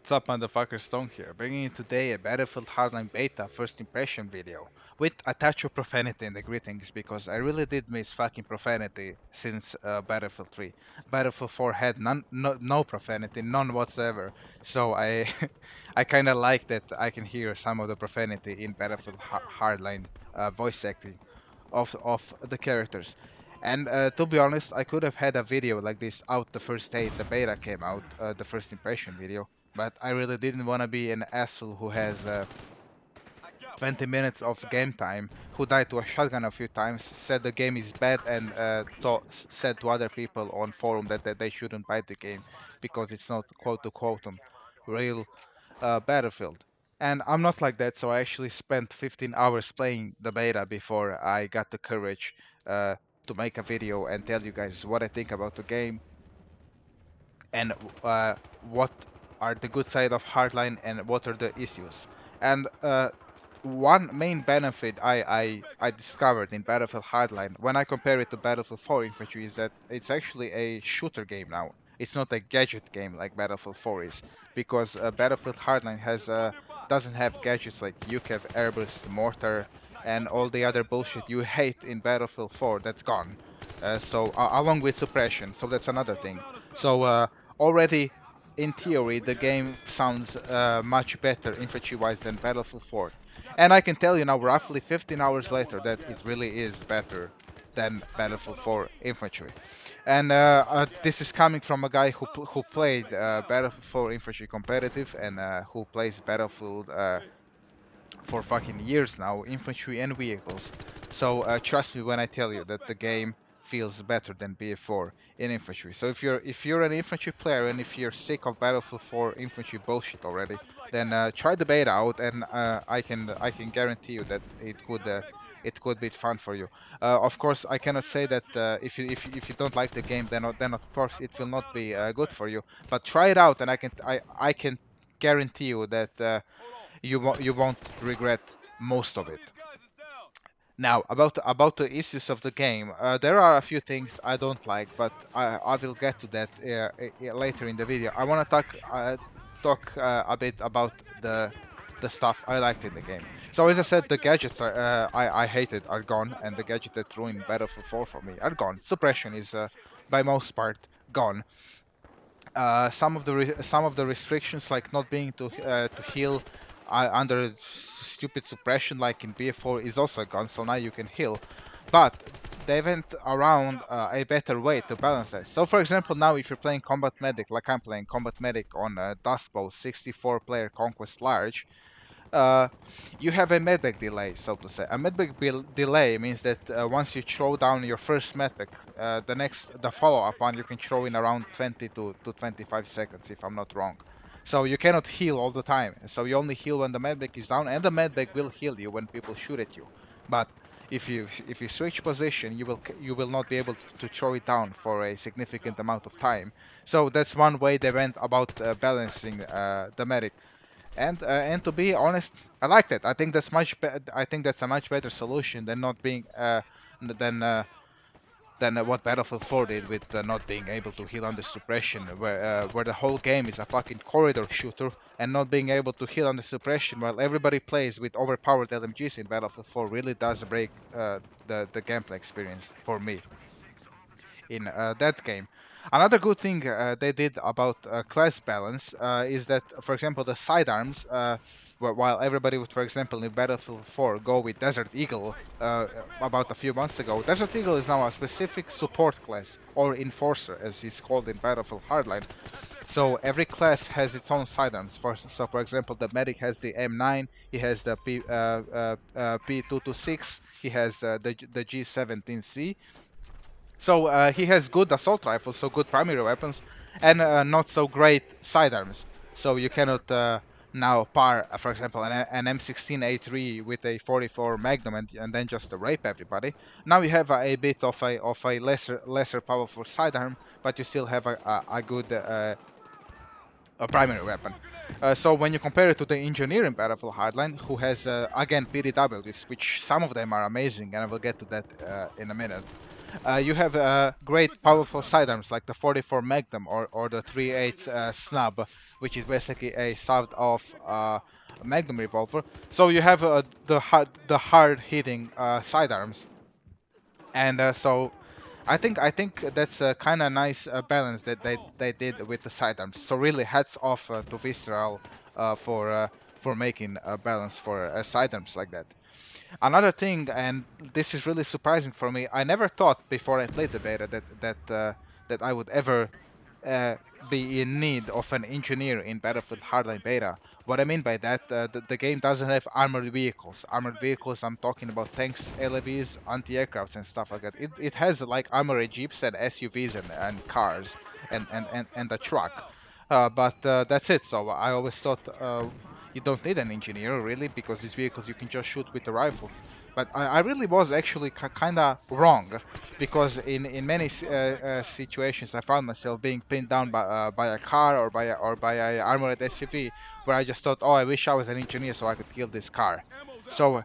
What's up, motherfucker? Stone here, bringing you today a Battlefield Hardline Beta first impression video with a touch of profanity in the greetings because I really did miss fucking profanity since Battlefield 3. Battlefield 4 had no profanity, none whatsoever. So I I kind of like that I can hear some of the profanity in Battlefield Hardline voice acting of the characters. And to be honest, I could have had a video like this out the first day the beta came out, the first impression video, but I really didn't want to be an asshole who has 20 minutes of game time, who died to a shotgun a few times, said the game is bad, and said to other people on forum that they shouldn't buy the game because it's not quote-to-quote real Battlefield. And I'm not like that, so I actually spent 15 hours playing the beta before I got the courage to make a video and tell you guys what I think about the game and what are the good side of Hardline and what are the issues. And one main benefit I discovered in Battlefield Hardline when I compare it to Battlefield 4 Infantry is that it's actually a shooter game now. It's not a gadget game like Battlefield 4 is, because Battlefield Hardline has doesn't have gadgets like UCAV, Airburst, Mortar, and all the other bullshit you hate in Battlefield 4. That's gone. Along with suppression, so that's another thing. So already in theory, the game sounds much better infantry-wise than Battlefield 4. And I can tell you now, roughly 15 hours later, that it really is better than Battlefield 4 infantry. And this is coming from a guy who played Battlefield 4 infantry competitive and who plays Battlefield for fucking years now, infantry and vehicles. So trust me when I tell you that the game feels better than BF4 in infantry. So if you're an infantry player and if you're sick of Battlefield 4 infantry bullshit already, then try the beta out, and I can guarantee you that it could be fun for you. Of course, I cannot say that if you don't like the game, then of course it will not be good for you. But try it out, and I can guarantee you that you won't regret most of it. Now, about the issues of the game, there are a few things I don't like, but I will get to that later in the video. I want to talk a bit about the stuff I liked in the game. So as I said, the gadgets I hated are gone, and the gadgets that ruined Battlefield 4 for me are gone. Suppression is by most part gone. Some of the restrictions, like not being to heal under stupid suppression like in BF4, is also gone, so now you can heal. But they went around a better way to balance that. So for example, now if you're playing Combat Medic, like I'm playing Combat Medic on Dust Bowl 64 player Conquest Large, you have a medpack delay, so to say. A medpack delay means that once you throw down your first medpack, the follow-up one you can throw in around 20 to 25 seconds, if I'm not wrong. So you cannot heal all the time. So you only heal when the medpack is down, and the medpack will heal you when people shoot at you. But if you switch position, you will not be able to throw it down for a significant amount of time. So that's one way they went about balancing the medic. And to be honest, I like that. I think that's I think that's a much better solution than not being than what Battlefield 4 did with not being able to heal under suppression, where the whole game is a fucking corridor shooter, and not being able to heal under suppression while everybody plays with overpowered LMGs in Battlefield 4 really does break the gameplay experience for me in that game. Another good thing they did about class balance is that, for example, the sidearms, while everybody would, for example, in Battlefield 4 go with Desert Eagle about a few months ago, Desert Eagle is now a specific support class, or Enforcer, as it's called in Battlefield Hardline. So every class has its own sidearms. So, for example, the medic has the M9, he has the P226, he has the G17C. So he has good assault rifles, so good primary weapons, and not so great sidearms. So you cannot now par, for example, an M16A3 with a 44 Magnum and then just rape everybody. Now you have a bit of a lesser powerful sidearm, but you still have a good a primary weapon. So when you compare it to the engineer in Battlefield Hardline, who has again PDWs, which some of them are amazing, and I will get to that in a minute. You have great powerful sidearms like the 44 Magnum or the 38 Snub, which is basically a sawed-off Magnum revolver. So you have the hard-hitting sidearms, and so I think that's a kind of nice balance that they did with the sidearms. So really, hats off to Visceral for making a balance for sidearms like that. Another thing, and this is really surprising for me, I never thought before I played the beta that I would ever uh, be in need of an engineer in Battlefield Hardline beta. What I mean by that, the game doesn't have armored vehicles. Armored vehicles, I'm talking about tanks, LAVs, anti-aircrafts, and stuff like that. It has like armored jeeps and SUVs and cars and a truck. But that's it. So I always thought you don't need an engineer really because these vehicles you can just shoot with the rifles. But I really was actually kind of wrong because in many situations I found myself being pinned down by a car or by a armored SUV where I just thought, oh, I wish I was an engineer so I could kill this car. So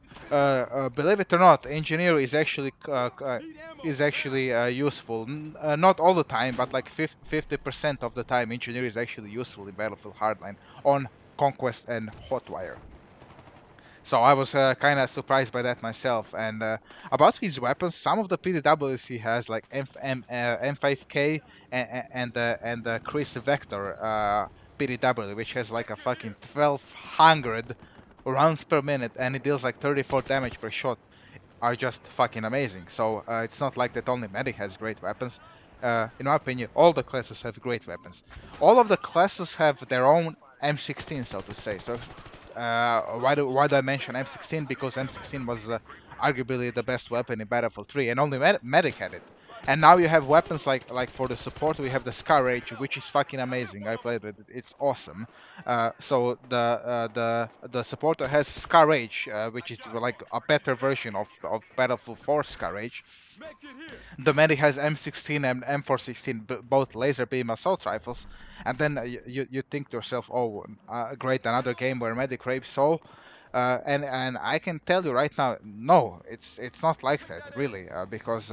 believe it or not, engineer is actually useful. Not all the time, but like 50% of the time, engineer is actually useful in Battlefield Hardline on Conquest and Hotwire. So I was kind of surprised by that myself. And about his weapons, some of the PDWs he has, like M5K and the Chris Vector PDW, which has like a fucking 1200 rounds per minute, and it deals like 34 damage per shot, are just fucking amazing. So it's not like that only Medic has great weapons. In my opinion, all the classes have great weapons. All of the classes have their own M16, so to say. So why do I mention M16? Because M16 was arguably the best weapon in Battlefield 3, and only Medic had it. And now you have weapons like for the support we have the Scar Rage, which is fucking amazing. I played it; it's awesome. So the supporter has Scar Rage, which is like a better version of Battlefield 4 Scar Rage. The medic has M16 and M416, both laser beam assault rifles, and then you think to yourself, oh, great, another game where medic rapes all. And I can tell you right now, no, it's not like that really, because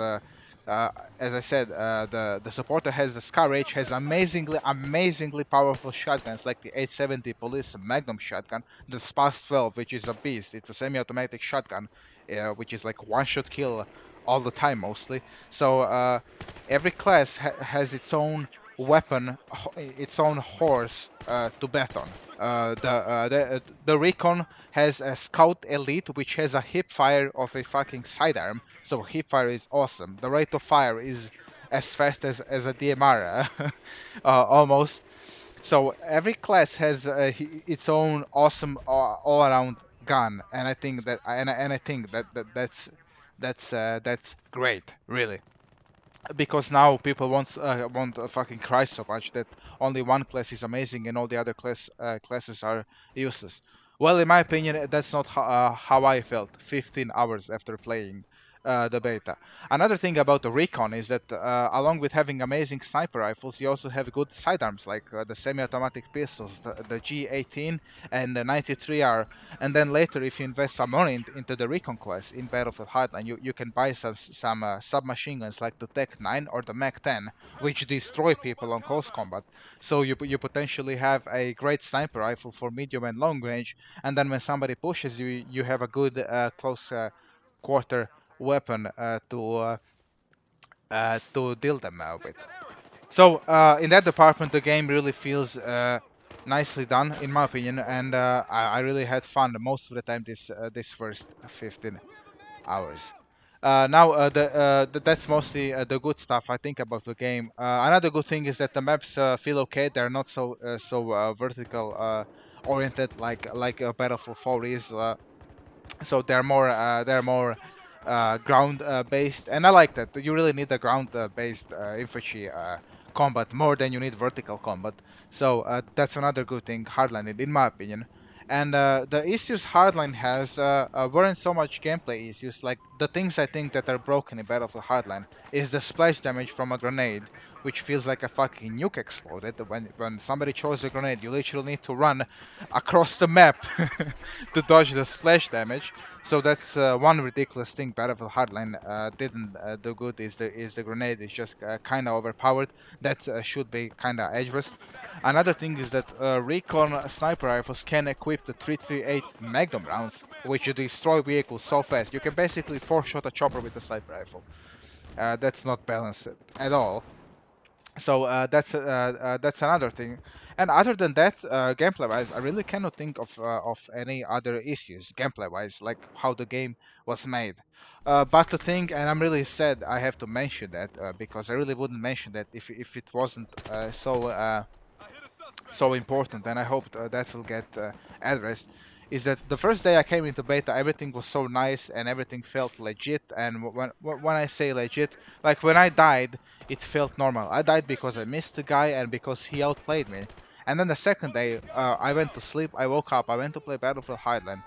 as I said, the supporter has the Scar Rage, has amazingly powerful shotguns like the 870 Police Magnum shotgun, the Spas 12, which is a beast. It's a semi-automatic shotgun, which is like one-shot kill all the time mostly. So every class has its own weapon, its own horse to bet on. The Recon has a Scout Elite, which has a hip fire of a fucking sidearm. So hip fire is awesome. The rate of fire is as fast as a DMR, almost. So every class has its own awesome all-around gun, and I think that's great, really, because now people want fucking cry so much that only one class is amazing and all the other classes are useless. Well, in my opinion, that's not how I felt 15 hours after playing the beta. Another thing about the Recon is that along with having amazing sniper rifles, you also have good sidearms like the semi-automatic pistols, the G18 and the 93R. And then later, if you invest some money into the Recon class in Battlefield Hardline, you can buy some submachine guns like the Tech 9 or the Mac 10, which destroy people on close combat. So you potentially have a great sniper rifle for medium and long range, and then when somebody pushes you, you have a good close quarter weapon to deal them with. So in that department, the game really feels nicely done, in my opinion, and I really had fun most of the time this first 15 hours. Now, that's mostly the good stuff I think about the game. Another good thing is that the maps feel okay. They're not so vertical oriented like Battlefield 4 is. So they're more ground based, and I like that. You really need a ground based infantry combat more than you need vertical combat. So that's another good thing Hardline did, in my opinion. And the issues Hardline has weren't so much gameplay issues. Like the things I think that are broken in Battlefield Hardline is the splash damage from a grenade, which feels like a fucking nuke exploded. When somebody throws a grenade, you literally need to run across the map to dodge the splash damage. So that's one ridiculous thing Battlefield Hardline didn't do good. Is the grenade is just kind of overpowered. That should be kind of addressed. Another thing is that recon sniper rifles can equip the 338 Magnum rounds, which destroy vehicles so fast. You can basically four-shot a chopper with a sniper rifle. That's not balanced at all. So that's another thing. And other than that, gameplay-wise, I really cannot think of any other issues gameplay-wise, like how the game was made. But the thing, and I'm really sad I have to mention that because I really wouldn't mention that if it wasn't so important, and I hope that will get addressed, is that the first day I came into beta, everything was so nice and everything felt legit. And when I say legit, like when I died, it felt normal. I died because I missed the guy and because he outplayed me. And then the second day, I went to sleep, I woke up, I went to play Battlefield Hardline,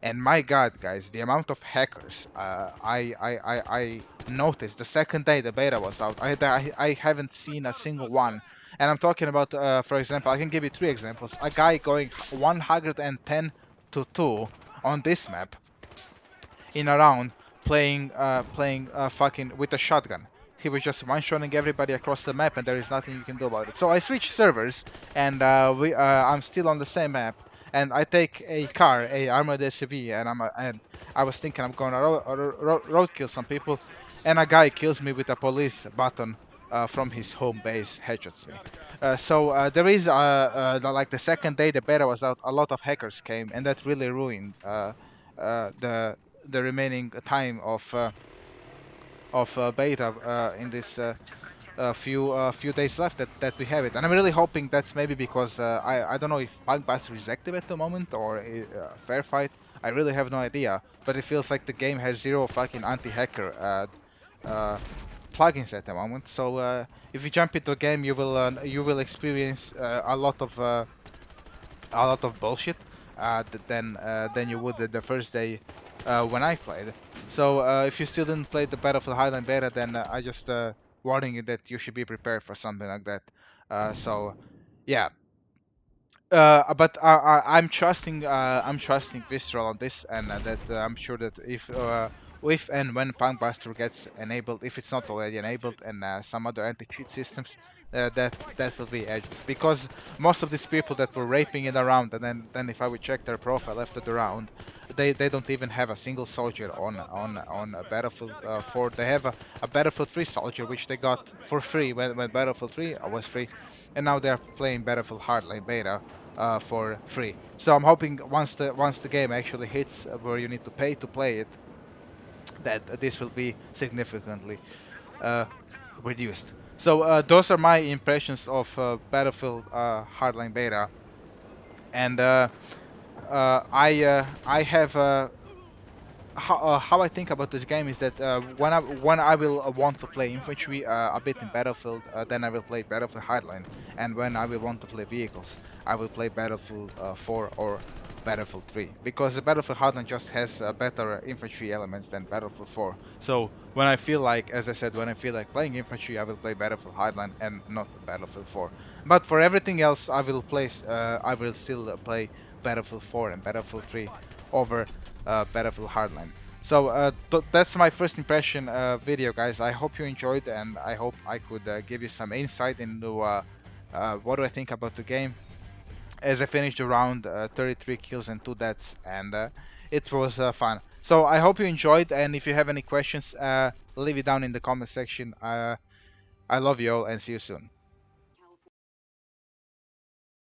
and my God, guys, the amount of hackers I noticed the second day the beta was out, I haven't seen a single one. And I'm talking about, for example, I can give you three examples. A guy going 110 to 2 on this map in a round, playing fucking with a shotgun. He was just one-shotting everybody across the map, and there is nothing you can do about it. So I switched servers, and I'm still on the same map. And I take a car, a armored SUV, and I was thinking I'm gonna road kill some people, and a guy kills me with a police button from his home base, headshots me. So there is like the second day the beta was out, a lot of hackers came, and that really ruined the remaining time of beta in this few days left that we have it. And I'm really hoping that's maybe because I don't know if Punkbuster is active at the moment or Fair Fight. I really have no idea, but it feels like the game has zero fucking anti-hacker plugins at the moment. So if you jump into the game, you will experience a lot of bullshit than you would the first day when I played. So if you still didn't play the Battlefield Hardline beta, then I just warning you that you should be prepared for something like that. So yeah. But I'm trusting Visceral on this, and that I'm sure that if and when Punkbuster gets enabled, if it's not already enabled, and some other anti-cheat systems, that will be edged. Because most of these people that were raping it around, and then if I would check their profile after the round, they don't even have a single soldier on a Battlefield 4. They have a Battlefield 3 soldier which they got for free when Battlefield 3 was free, and now they're playing Battlefield Hardline beta for free. So I'm hoping once the game actually hits where you need to pay to play it, that this will be significantly reduced. So those are my impressions of Battlefield Hardline beta, and I have how I think about this game is that when I will want to play infantry a bit in Battlefield, then I will play Battlefield Hardline, and when I will want to play vehicles, I will play Battlefield 4 or Battlefield 3, because the Battlefield Hardline just has better infantry elements than Battlefield 4. So when I feel like, as I said, when I feel like playing infantry, I will play Battlefield Hardline and not Battlefield 4. But for everything else, I will still play Battlefield 4 and Battlefield 3 over Battlefield Hardline. So that's my first impression video, guys. I hope you enjoyed, and I hope I could give you some insight into what do I think about the game. As I finished the round, 33 kills and 2 deaths, and it was fun. So I hope you enjoyed, and if you have any questions, leave it down in the comment section. I love you all, and see you soon.